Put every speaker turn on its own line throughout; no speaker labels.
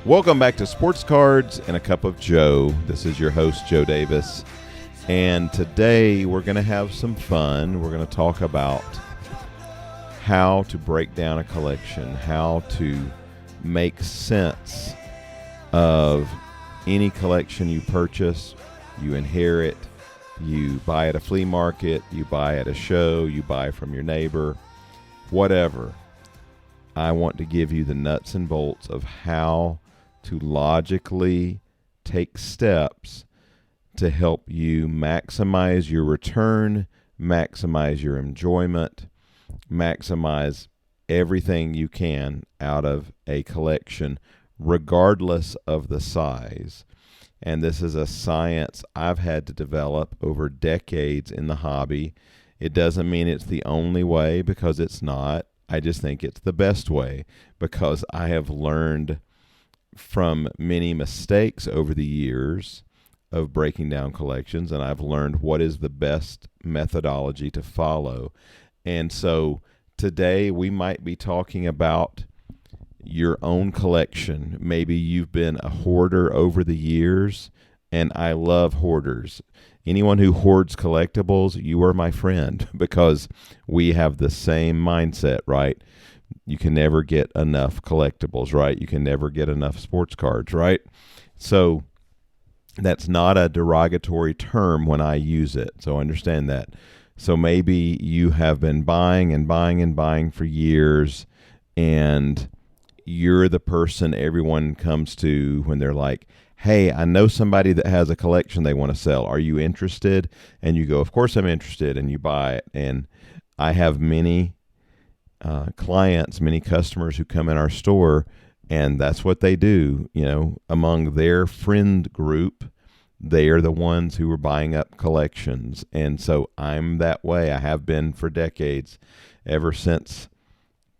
Welcome back to Sports Cards and a Cup of Joe. This is your host, Joe Davis. And today we're going to have some fun. We're going to talk about how to break down a collection, how to make sense of any collection you purchase, you inherit, you buy at a flea market, you buy at a show, you buy from your neighbor, whatever. I want to give you the nuts and bolts of how to logically take steps to help you maximize your return, maximize your enjoyment, maximize everything you can out of a collection, regardless of the size. And this is a science I've had to develop over decades in the hobby. It doesn't mean it's the only way, because it's not. I just think it's the best way, because I have learned from many mistakes over the years of breaking down collections, and I've learned what is the best methodology to follow. And so today we might be talking about your own collection. Maybe you've been a hoarder over the years, and I love hoarders. Anyone who hoards collectibles, you are my friend, because we have the same mindset, right? You can never get enough collectibles, right? You can never get enough sports cards, right? So that's not a derogatory term when I use it. So understand that. So maybe you have been buying and buying and buying for years, and you're the person everyone comes to when they're like, hey, I know somebody that has a collection they want to sell. Are you interested? And you go, of course I'm interested, and you buy it. And I have many clients, many customers who come in our store, and that's what they do. You know, among their friend group, they are the ones who are buying up collections. And so I'm that way. I have been for decades, ever since,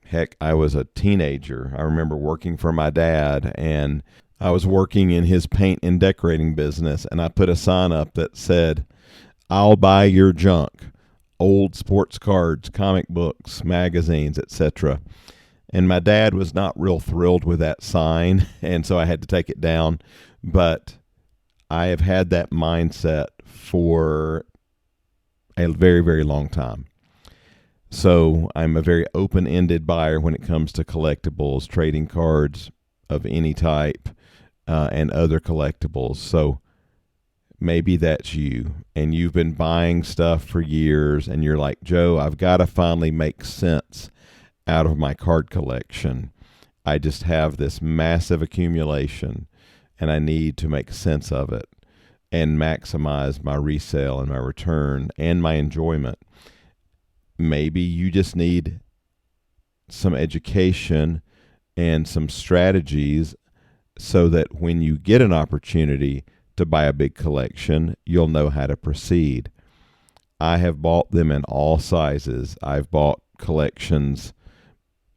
heck, I was a teenager. I remember working for my dad, and I was working in his paint and decorating business, and I put a sign up that said, "I'll buy your junk." Old sports cards, comic books, magazines, etc. And my dad was not real thrilled with that sign, and so I had to take it down. But I have had that mindset for a very, very long time. So I'm a very open-ended buyer when it comes to collectibles, trading cards of any type, and other collectibles. So maybe that's you, and you've been buying stuff for years, and you're like, Joe, I've got to finally make sense out of my card collection. I just have this massive accumulation, and I need to make sense of it and maximize my resale and my return and my enjoyment. Maybe you just need some education and some strategies so that when you get an opportunity to buy a big collection, you'll know how to proceed. I have bought them in all sizes. I've bought collections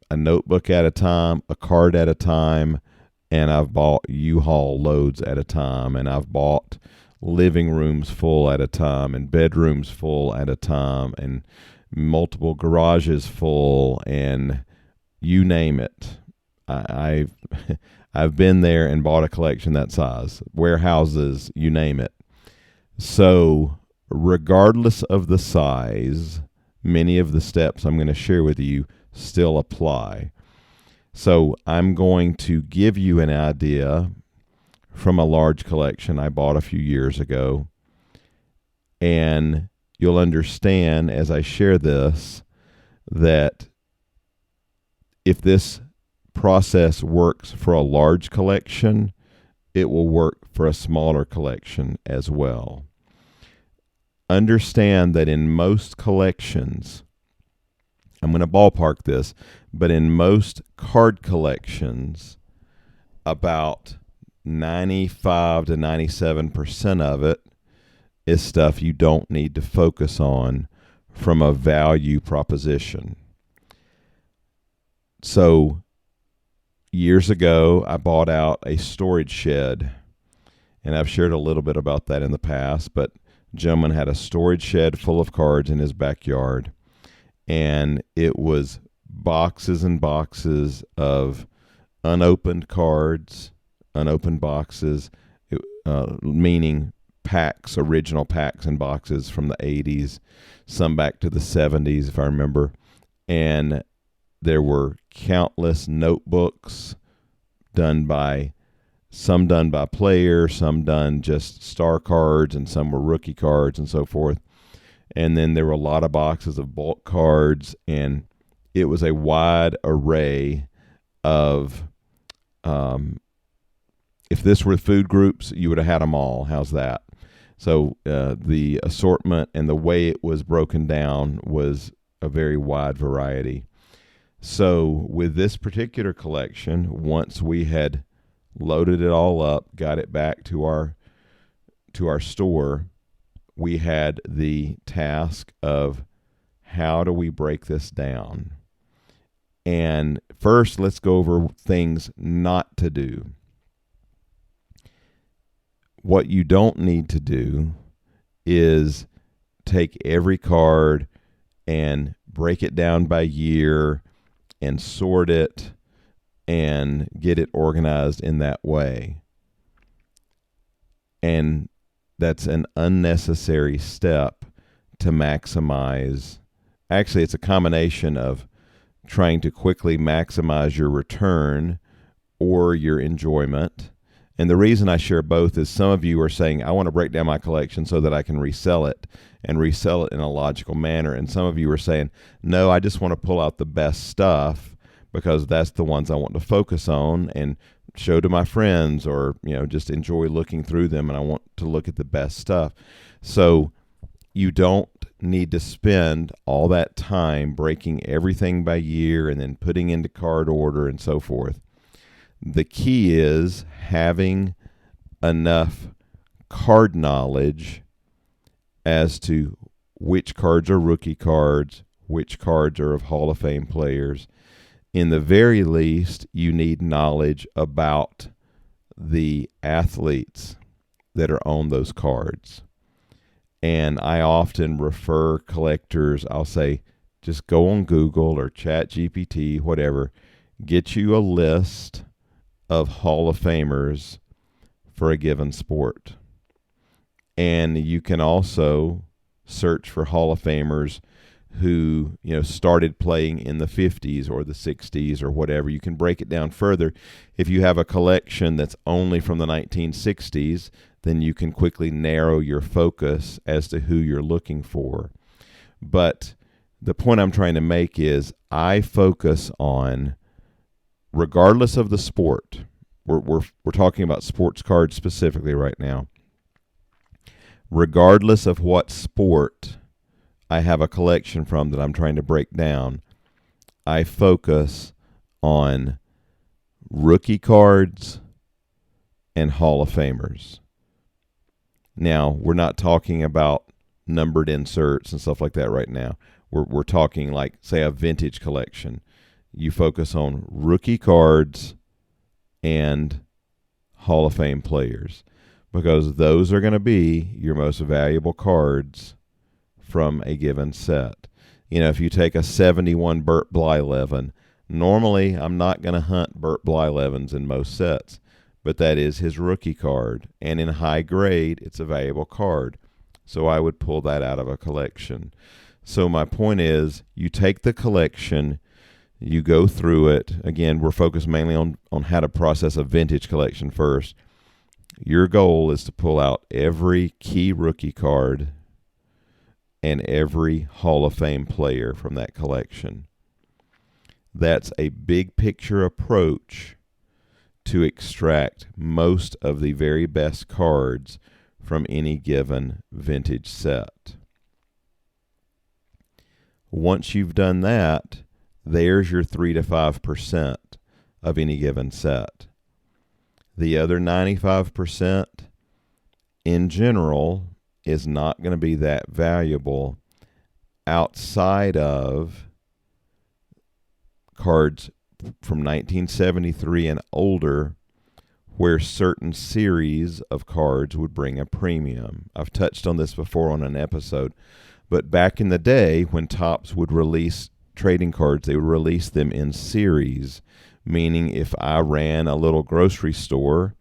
a notebook at a time, a card at a time, and I've bought U-Haul loads at a time, and I've bought living rooms full at a time, and bedrooms full at a time, and multiple garages full, and you name it. I've been there and bought a collection that size, warehouses, you name it. So regardless of the size, many of the steps I'm going to share with you still apply. So I'm going to give you an idea from a large collection I bought a few years ago, and you'll understand as I share this that if this process works for a large collection, it will work for a smaller collection as well. Understand that in most collections, I'm going to ballpark this, but in most card collections, about 95 to 97% of it is stuff you don't need to focus on from a value proposition. So years ago, I bought out a storage shed, and I've shared a little bit about that in the past, but a gentleman had a storage shed full of cards in his backyard, and it was boxes and boxes of unopened cards, unopened boxes, meaning packs, original packs and boxes from the 80s, some back to the 70s, if I remember. And there were countless notebooks some done by player, some done just star cards, and some were rookie cards and so forth. And then there were a lot of boxes of bulk cards, and it was a wide array of, if this were food groups, you would have had them all. How's that? So the assortment and the way it was broken down was a very wide variety. So with this particular collection, once we had loaded it all up, got it back to our store, we had the task of how do we break this down? And first, let's go over things not to do. What you don't need to do is take every card and break it down by year and sort it and get it organized in that way. And that's an unnecessary step to maximize. Actually, it's a combination of trying to quickly maximize your return or your enjoyment. And the reason I share both is some of you are saying, I want to break down my collection so that I can resell it and resell it in a logical manner. And some of you are saying, no, I just want to pull out the best stuff because that's the ones I want to focus on and show to my friends, or just enjoy looking through them, and I want to look at the best stuff. So you don't need to spend all that time breaking everything by year and then putting into card order and so forth. The key is having enough card knowledge as to which cards are rookie cards, which cards are of Hall of Fame players. In the very least, you need knowledge about the athletes that are on those cards. And I often refer collectors, I'll say, just go on Google or ChatGPT, whatever, get you a list of Hall of Famers for a given sport. And you can also search for Hall of Famers who started playing in the 50s or the 60s or whatever. You can break it down further. If you have a collection that's only from the 1960s, then you can quickly narrow your focus as to who you're looking for. But the point I'm trying to make is I focus on, regardless of the sport, we're talking about sports cards specifically right now, regardless of what sport I have a collection from that I'm trying to break down, I focus on rookie cards and Hall of Famers. Now, we're not talking about numbered inserts and stuff like that right now. We're talking like, say, a vintage collection. You focus on rookie cards and Hall of Fame players, because those are going to be your most valuable cards from a given set. If you take a 71 Burt Blyleven, normally I'm not going to hunt Burt Blylevens in most sets, but that is his rookie card. And in high grade, it's a valuable card. So I would pull that out of a collection. So my point is, you take the collection, you go through it. Again, we're focused mainly on how to process a vintage collection first. Your goal is to pull out every key rookie card and every Hall of Fame player from that collection. That's a big picture approach to extract most of the very best cards from any given vintage set. Once you've done that, there's your 3 to 5% of any given set. The other 95% in general is not going to be that valuable outside of cards from 1973 and older, where certain series of cards would bring a premium. I've touched on this before on an episode, but back in the day when Topps would release trading cards, they would release them in series, meaning if I ran a little grocery store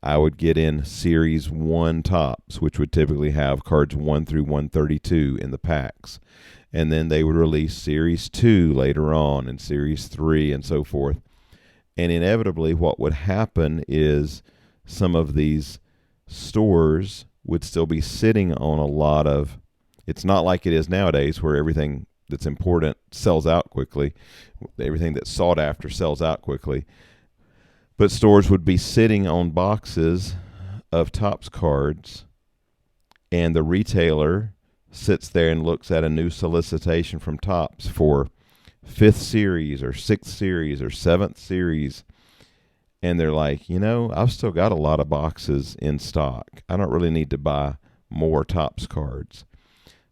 I would get in Series 1 tops, which would typically have cards 1 through 132 in the packs. And then they would release Series 2 later on, and Series 3, and so forth. And inevitably, what would happen is some of these stores would still be sitting on a lot of, it's not like it is nowadays where everything that's important sells out quickly. Everything that's sought after sells out quickly. But stores would be sitting on boxes of Topps cards, and the retailer sits there and looks at a new solicitation from Topps for 5th series or 6th series or 7th series, and they're like, I've still got a lot of boxes in stock. I don't really need to buy more Topps cards.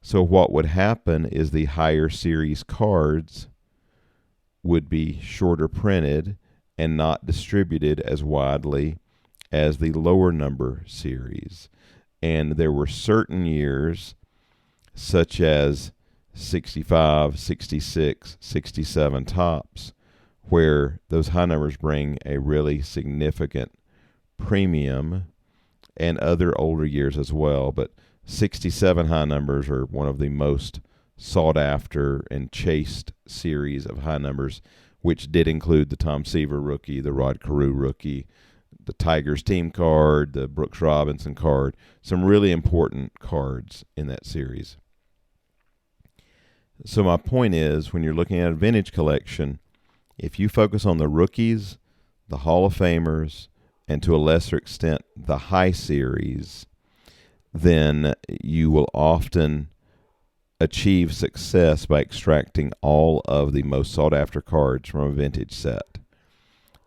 So what would happen is the higher series cards would be shorter printed and not distributed as widely as the lower number series. And there were certain years, such as 65, 66, 67 Topps, where those high numbers bring a really significant premium, and other older years as well. But 67 high numbers are one of the most sought after and chased series of high numbers, which did include the Tom Seaver rookie, the Rod Carew rookie, the Tigers team card, the Brooks Robinson card, some really important cards in that series. So my point is, when you're looking at a vintage collection, if you focus on the rookies, the Hall of Famers, and to a lesser extent the high series, then you will often achieve success by extracting all of the most sought-after cards from a vintage set.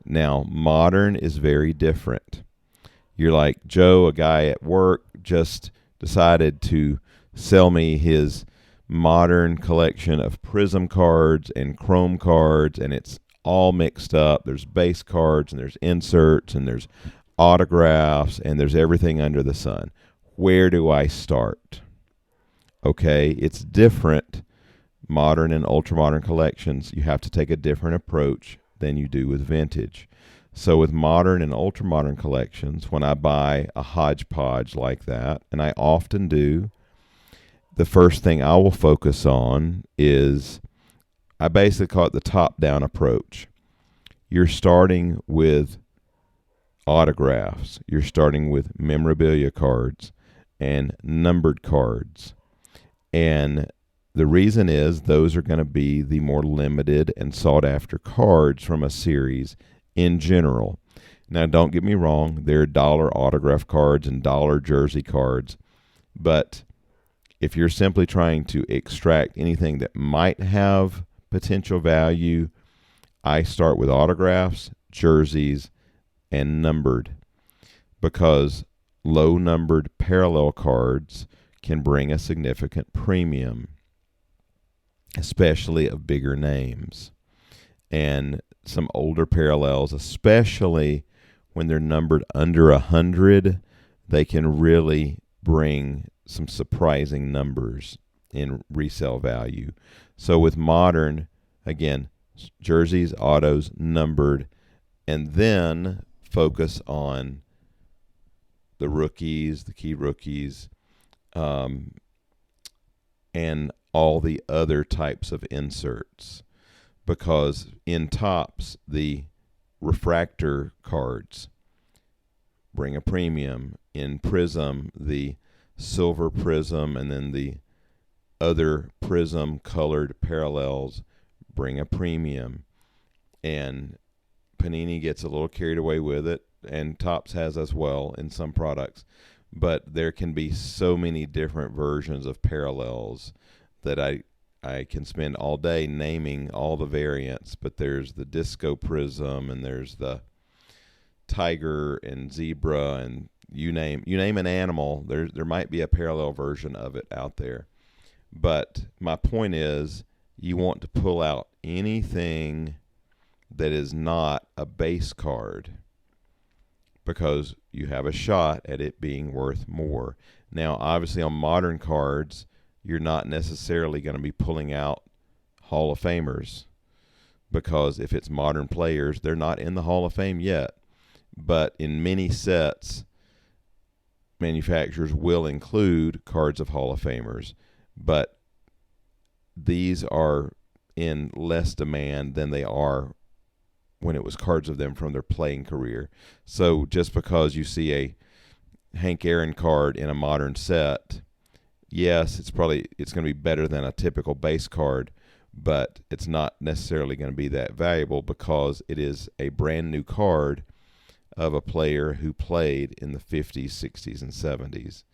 Now, modern is very different. You're like, Joe, a guy at work, just decided to sell me his modern collection of prism cards and chrome cards, and it's all mixed up. There's base cards, and there's inserts, and there's autographs, and there's everything under the sun. Where do I start? Okay, it's different. Modern and ultra-modern collections, you have to take a different approach than you do with vintage. So with modern and ultra-modern collections, when I buy a hodgepodge like that, and I often do, the first thing I will focus on is, I basically call it the top-down approach. You're starting with autographs. You're starting with memorabilia cards and numbered cards. And the reason is those are going to be the more limited and sought-after cards from a series in general. Now, don't get me wrong. There are dollar autograph cards and dollar jersey cards. But if you're simply trying to extract anything that might have potential value, I start with autographs, jerseys, and numbered, because low-numbered parallel cards can bring a significant premium, especially of bigger names. And some older parallels, especially when they're numbered under 100, they can really bring some surprising numbers in resale value. So with modern, again, jerseys, autos, numbered, and then focus on the rookies, the key rookies, and all the other types of inserts. Because in Topps, the refractor cards bring a premium. In Prism, the silver prism and then the other prism colored parallels bring a premium. And Panini gets a little carried away with it, and Topps has as well in some products. But there can be so many different versions of parallels that I can spend all day naming all the variants. But there's the disco prism, and there's the tiger and zebra, and you name an animal, there might be a parallel version of it out there. But my point is, you want to pull out anything that is not a base card, because you have a shot at it being worth more. Now, obviously, on modern cards, you're not necessarily going to be pulling out Hall of Famers, because if it's modern players, they're not in the Hall of Fame yet. but in many sets, manufacturers will include cards of Hall of Famers, but these are in less demand than they are when it was cards of them from their playing career. So just because you see a Hank Aaron card in a modern set, yes, it's going to be better than a typical base card, but it's not necessarily going to be that valuable because it is a brand new card of a player who played in the 50s, 60s, and 70s.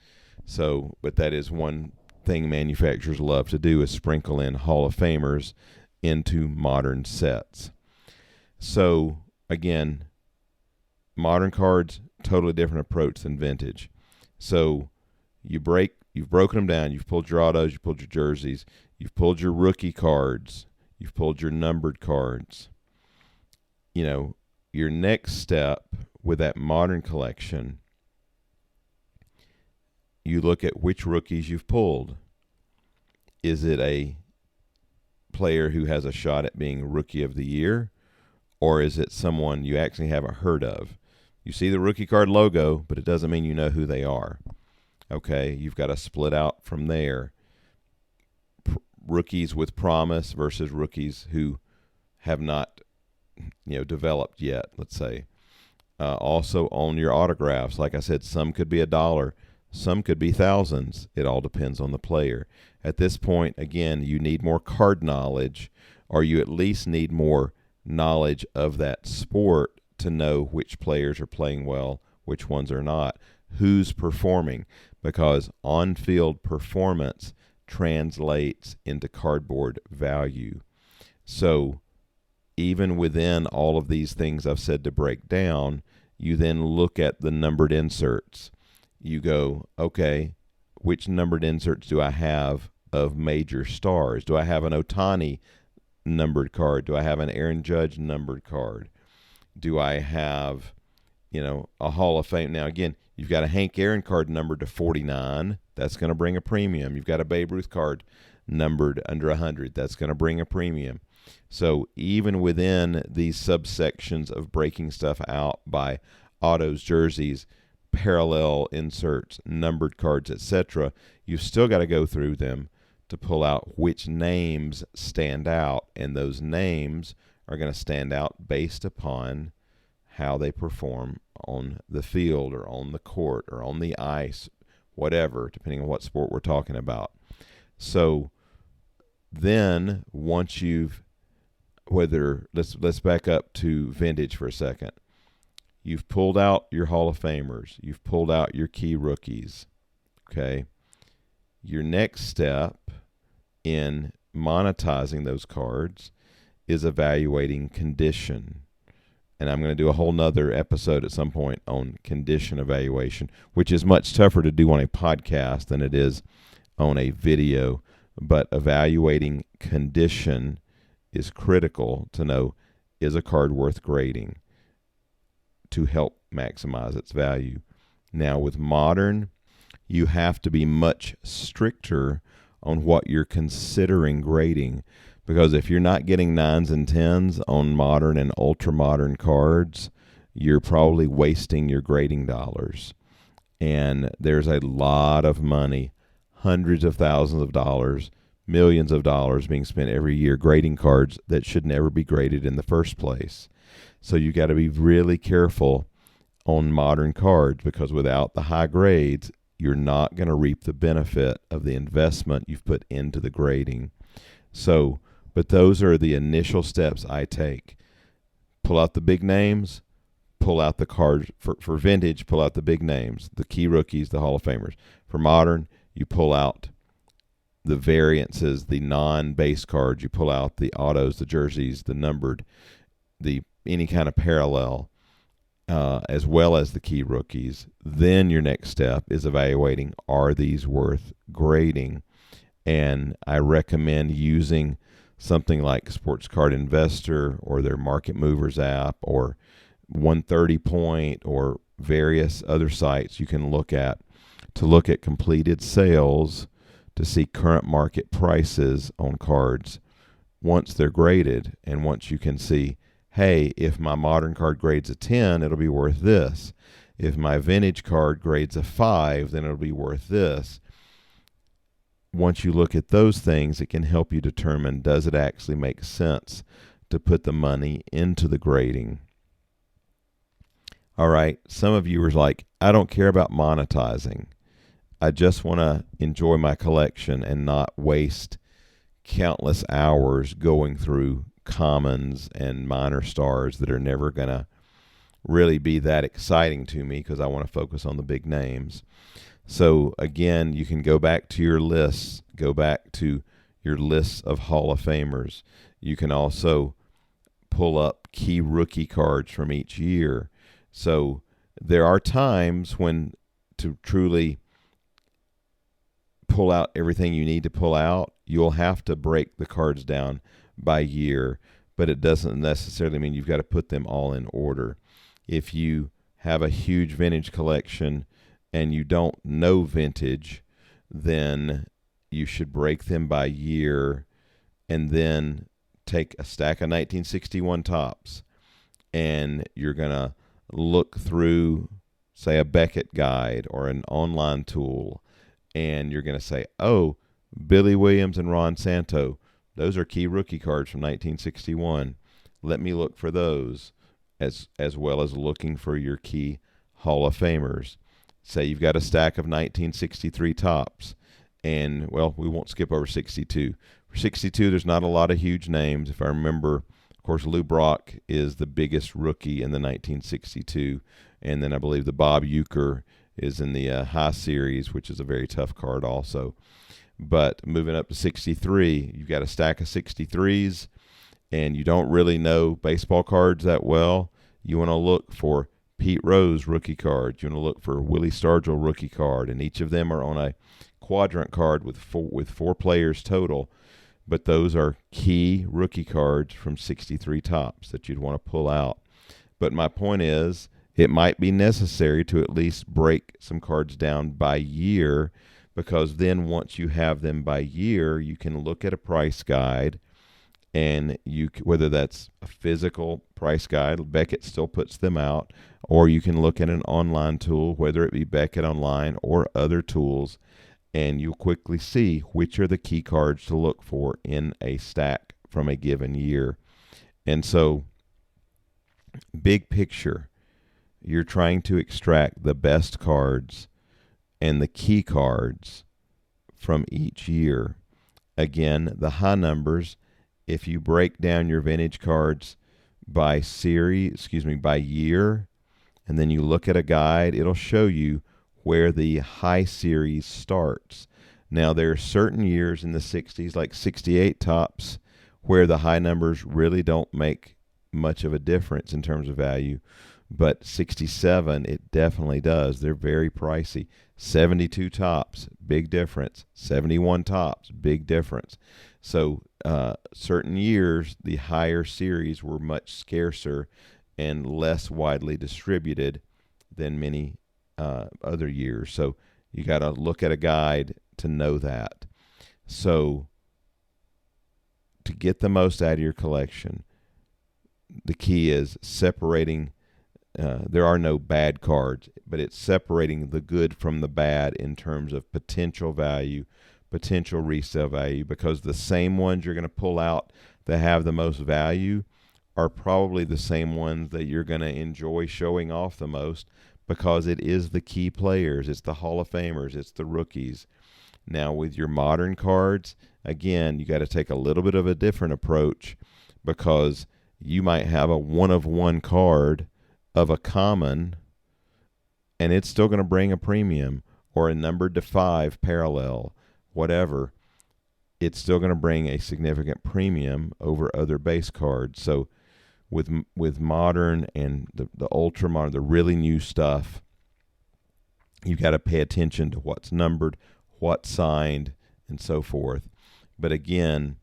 So, but that is one thing manufacturers love to do, is sprinkle in Hall of Famers into modern sets. So, again, modern cards, totally different approach than vintage. So, you've broken them down. You've pulled your autos, you've pulled your jerseys, you've pulled your rookie cards, you've pulled your numbered cards. You know, your next step with that modern collection, you look at which rookies you've pulled. Is it a player who has a shot at being Rookie of the Year, or is it someone you actually haven't heard of? You see the rookie card logo, but it doesn't mean you know who they are. Okay, you've got to split out from there. Rookies with promise versus rookies who have not, developed yet, let's say. Also on your autographs, like I said, some could be $1, some could be thousands. It all depends on the player. At this point, again, you need more card knowledge, or you at least need more knowledge of that sport to know which players are playing well, which ones are not, who's performing, because on-field performance translates into cardboard value. So even within all of these things I've said to break down, you then look at the numbered inserts. You go, okay, which numbered inserts do I have of major stars? Do I have an Ohtani numbered card? Do I have an Aaron Judge numbered card? Do I have, a Hall of Fame? Now, again, you've got a Hank Aaron card numbered to 49. That's going to bring a premium. You've got a Babe Ruth card numbered under 100. That's going to bring a premium. So even within these subsections of breaking stuff out by autos, jerseys, parallel inserts, numbered cards, etc., you've still got to go through them to pull out which names stand out, and those names are going to stand out based upon how they perform on the field or on the court or on the ice, whatever, depending on what sport we're talking about. So then once let's back up to vintage for a second. You've pulled out your Hall of Famers. You've pulled out your key rookies. Okay. Your next step in monetizing those cards is evaluating condition. And I'm going to do a whole nother episode at some point on condition evaluation, which is much tougher to do on a podcast than it is on a video. But evaluating condition is critical to know, is a card worth grading to help maximize its value. Now with modern, you have to be much stricter on what you're considering grading, because if you're not getting 9s and 10s on modern and ultra modern cards, you're probably wasting your grading dollars. And there's a lot of money, hundreds of thousands of dollars, millions of dollars being spent every year grading cards that should never be graded in the first place. So you got to be really careful on modern cards, because without the high grades, you're not going to reap the benefit of the investment you've put into the grading. So, but those are the initial steps I take. Pull out the big names, pull out the cards. For vintage, pull out the big names, the key rookies, the Hall of Famers. For modern, you pull out the variances, the non-base cards. You pull out the autos, the jerseys, the numbered, any kind of parallel, as well as the key rookies. Then your next step is evaluating, are these worth grading? And I recommend using something like Sports Card Investor or their Market Movers app or 130 Point or various other sites you can look at to look at completed sales to see current market prices on cards once they're graded, and once you can see hey, if my modern card grades a 10, it'll be worth this. If my vintage card grades a 5, then it'll be worth this. Once you look at those things, it can help you determine, does it actually make sense to put the money into the grading? All right, some of you are like, I don't care about monetizing. I just want to enjoy my collection and not waste countless hours going through commons and minor stars that are never going to really be that exciting to me because I want to focus on the big names. So again, you can go back to your lists, go back to your lists of Hall of Famers. You can also pull up key rookie cards from each year. So there are times when to truly pull out everything you need to pull out, you'll have to break the cards down by year, but it doesn't necessarily mean you've got to put them all in order. If you have a huge vintage collection and you don't know vintage, then you should break them by year and then take a stack of 1961 tops, and you're going to look through, say, a Beckett guide or an online tool, and you're going to say, oh, Billy Williams and Ron Santo, those are key rookie cards from 1961. Let me look for those, as well as looking for your key Hall of Famers. Say you've got a stack of 1963 tops, and, well, we won't skip over 62. For 62, there's not a lot of huge names. If I remember, of course, Lou Brock is the biggest rookie in the 1962, and then I believe the Bob Uecker is in the high series, which is a very tough card also. But moving up to 63, you've got a stack of 63s, and you don't really know baseball cards that well. You want to look for Pete Rose rookie cards. You want to look for Willie Stargell rookie card, and each of them are on a quadrant card with four players total. But those are key rookie cards from 63 tops that you'd want to pull out. But my point is, it might be necessary to at least break some cards down by year, because then once you have them by year, you can look at a price guide, and whether that's a physical price guide, Beckett still puts them out, or you can look at an online tool, whether it be Beckett Online or other tools, and you'll quickly see which are the key cards to look for in a stack from a given year. And so, big picture, you're trying to extract the best cards and the key cards from each year. Again, the high numbers, if you break down your vintage cards by by year, and then you look at a guide, it'll show you where the high series starts. Now, there are certain years in the 60s, like 68 tops, where the high numbers really don't make much of a difference in terms of value. But 67, it definitely does. They're very pricey. 72 tops, big difference. 71 tops, big difference. So certain years, the higher series were much scarcer and less widely distributed than many other years. So you got to look at a guide to know that. So to get the most out of your collection, the key is separating. There are no bad cards, but it's separating the good from the bad in terms of potential value, potential resale value, because the same ones you're going to pull out that have the most value are probably the same ones that you're going to enjoy showing off the most, because it is the key players, it's the Hall of Famers, it's the rookies. Now with your modern cards, again, you got to take a little bit of a different approach, because you might have a one-of-one card of a common, and it's still going to bring a premium, or a numbered to 5 parallel, whatever. It's still going to bring a significant premium over other base cards. So with modern and the ultra modern, the really new stuff, you've got to pay attention to what's numbered, what's signed, and so forth. But again,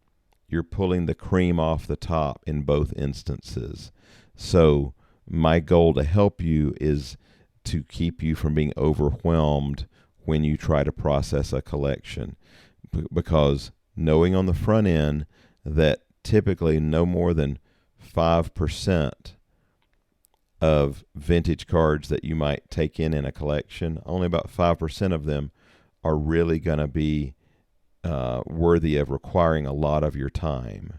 you're pulling the cream off the top in both instances. So my goal to help you is to keep you from being overwhelmed when you try to process a collection, because knowing on the front end that typically no more than 5% of vintage cards that you might take in a collection, only about 5% of them are really going to be worthy of requiring a lot of your time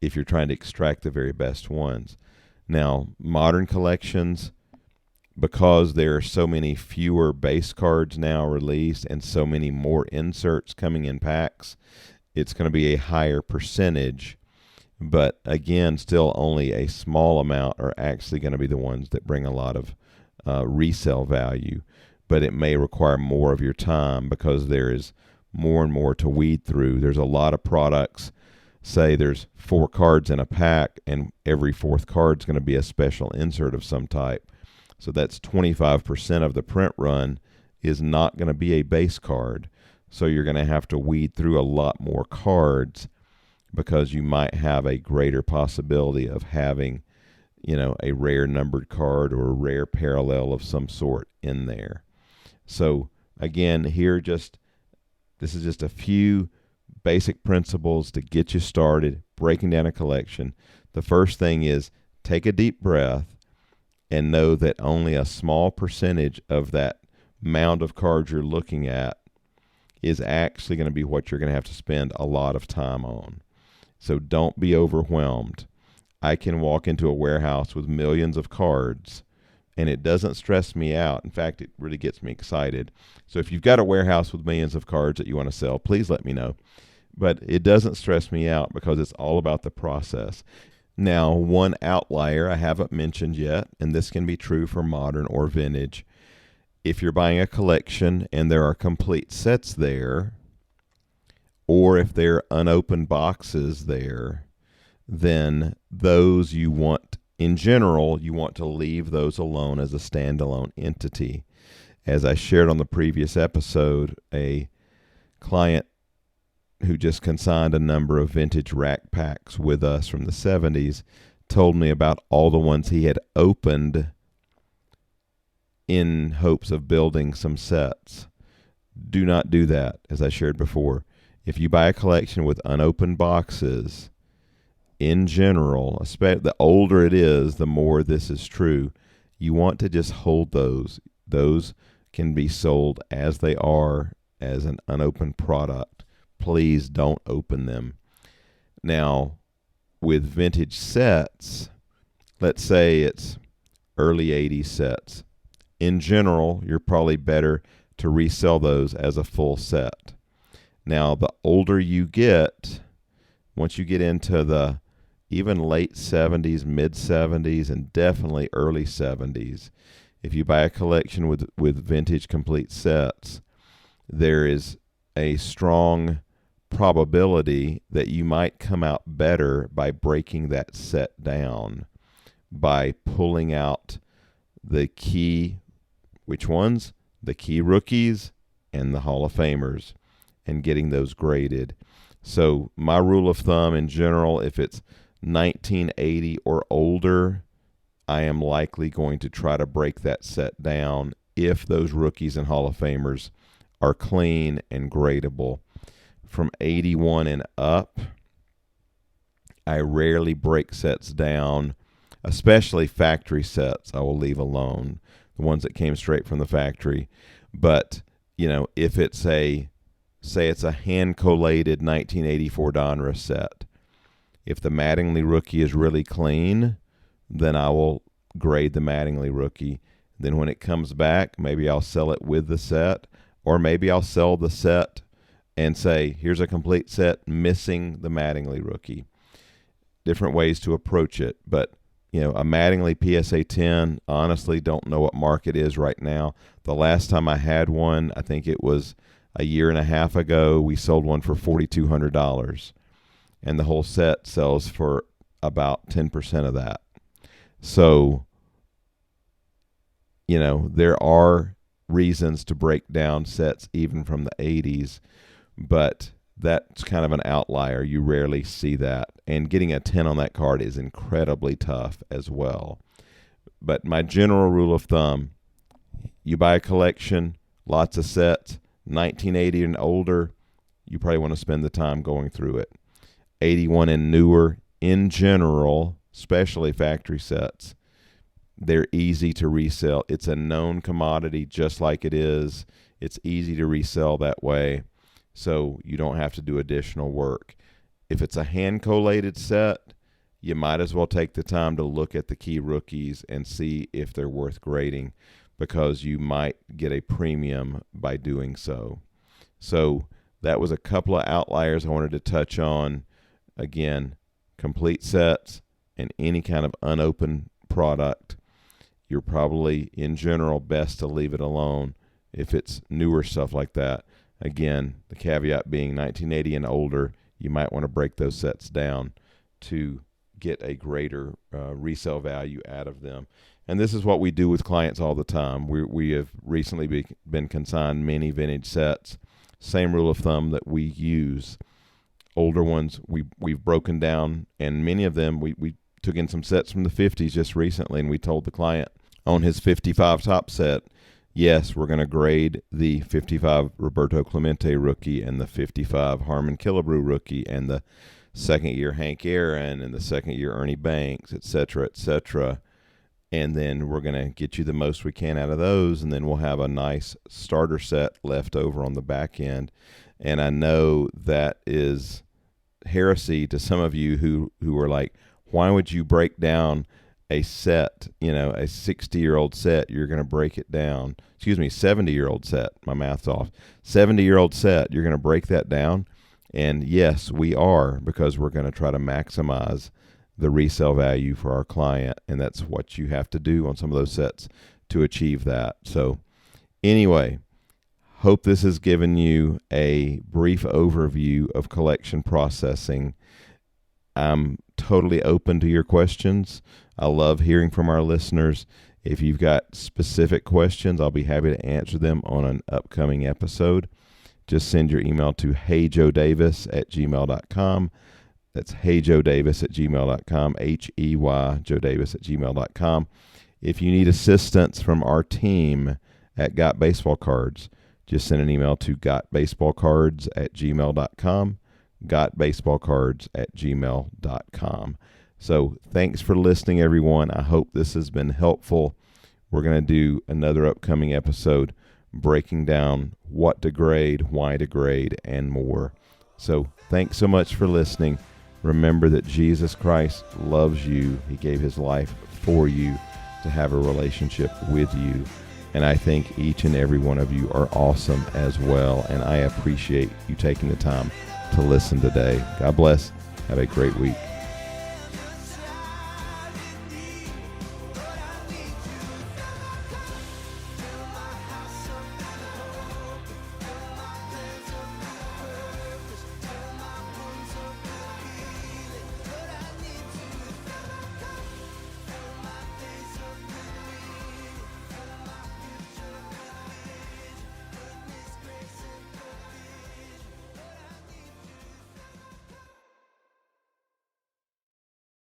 if you're trying to extract the very best ones. Now, modern collections, because there are so many fewer base cards now released and so many more inserts coming in packs, it's going to be a higher percentage. But again, still only a small amount are actually going to be the ones that bring a lot of resale value. But it may require more of your time because there is more and more to weed through. There's a lot of products. Say there's 4 cards in a pack, and every 4th card is going to be a special insert of some type. So that's 25% of the print run is not going to be a base card. So you're going to have to weed through a lot more cards because you might have a greater possibility of having, a rare numbered card or a rare parallel of some sort in there. So again, this is just a few basic principles to get you started breaking down a collection. The first thing is take a deep breath and know that only a small percentage of that mound of cards you're looking at is actually going to be what you're going to have to spend a lot of time on. So don't be overwhelmed. I can walk into a warehouse with millions of cards, and it doesn't stress me out. In fact, it really gets me excited. So if you've got a warehouse with millions of cards that you want to sell, please let me know. But it doesn't stress me out because it's all about the process. Now, one outlier I haven't mentioned yet, and this can be true for modern or vintage. If you're buying a collection and there are complete sets there, or if there are unopened boxes there, then those in general, you want to leave those alone as a standalone entity. As I shared on the previous episode, a client who just consigned a number of vintage rack packs with us from the 70s told me about all the ones he had opened in hopes of building some sets. Do not do that, as I shared before. If you buy a collection with unopened boxes, in general, especially the older it is, the more this is true. You want to just hold those. Those can be sold as they are as an unopened product. Please don't open them. Now, with vintage sets, let's say it's early 80s sets. In general, you're probably better to resell those as a full set. Now, the older you get, once you get into the even late 70s, mid 70s, and definitely early 70s, if you buy a collection with vintage complete sets, there is a strong probability that you might come out better by breaking that set down, by pulling out the key, which ones? The key rookies and the Hall of Famers, and getting those graded. So my rule of thumb in general, if it's 1980 or older, I am likely going to try to break that set down if those rookies and Hall of Famers are clean and gradable. From 81 and up, I rarely break sets down, especially factory sets. I will leave alone, the ones that came straight from the factory. But, if it's say it's a hand-collated 1984 Donruss set, if the Mattingly rookie is really clean, then I will grade the Mattingly rookie. Then when it comes back, maybe I'll sell it with the set, or maybe I'll sell the set and say, here's a complete set missing the Mattingly rookie. Different ways to approach it. But, a Mattingly PSA 10, honestly, don't know what market is right now. The last time I had one, I think it was a year and a half ago, we sold one for $4,200. And the whole set sells for about 10% of that. So, there are reasons to break down sets even from the 80s, but that's kind of an outlier. You rarely see that. And getting a 10 on that card is incredibly tough as well. But my general rule of thumb, you buy a collection, lots of sets, 1980 and older, you probably want to spend the time going through it. 81 and newer, in general, especially factory sets. They're easy to resell. It's a known commodity, just like it is. It's easy to resell that way, so you don't have to do additional work. If it's a hand collated set, you might as well take the time to look at the key rookies and see if they're worth grading, because you might get a premium by doing so. So that was a couple of outliers I wanted to touch on. Again, complete sets and any kind of unopened product, you're probably, in general, best to leave it alone. If it's newer stuff like that, again, the caveat being 1980 and older, you might want to break those sets down to get a greater resale value out of them. And this is what we do with clients all the time. We have recently been consigned many vintage sets. Same rule of thumb that we use. Older ones we've broken down, and many of them we took in some sets from the 50s just recently, and we told the client on his 55 top set, yes, we're going to grade the 55 Roberto Clemente rookie and the 55 Harmon Killebrew rookie and the second year Hank Aaron and the second year Ernie Banks, et cetera, et cetera. And then we're going to get you the most we can out of those, and then we'll have a nice starter set left over on the back end. And I know that is heresy to some of you who are like, why would you break down a set, a 60-year-old set? You're going to break it down. 70-year-old set. My math's off. 70-year-old set. You're going to break that down. And yes, we are, because we're going to try to maximize the resale value for our client. And that's what you have to do on some of those sets to achieve that. So anyway, hope this has given you a brief overview of collection processing. I'm totally open to your questions. I love hearing from our listeners. If you've got specific questions, I'll be happy to answer them on an upcoming episode. Just send your email to heyjoedavis@gmail.com. That's heyjoedavis@gmail.com, heyjoedavis@gmail.com. If you need assistance from our team at Got Baseball Cards, just send an email to gotbaseballcards@gmail.com, gotbaseballcards@gmail.com. So thanks for listening, everyone. I hope this has been helpful. We're going to do another upcoming episode breaking down what to grade, why to grade, and more. So thanks so much for listening. Remember that Jesus Christ loves you. He gave his life for you to have a relationship with you. And I think each and every one of you are awesome as well. And I appreciate you taking the time to listen today. God bless. Have a great week.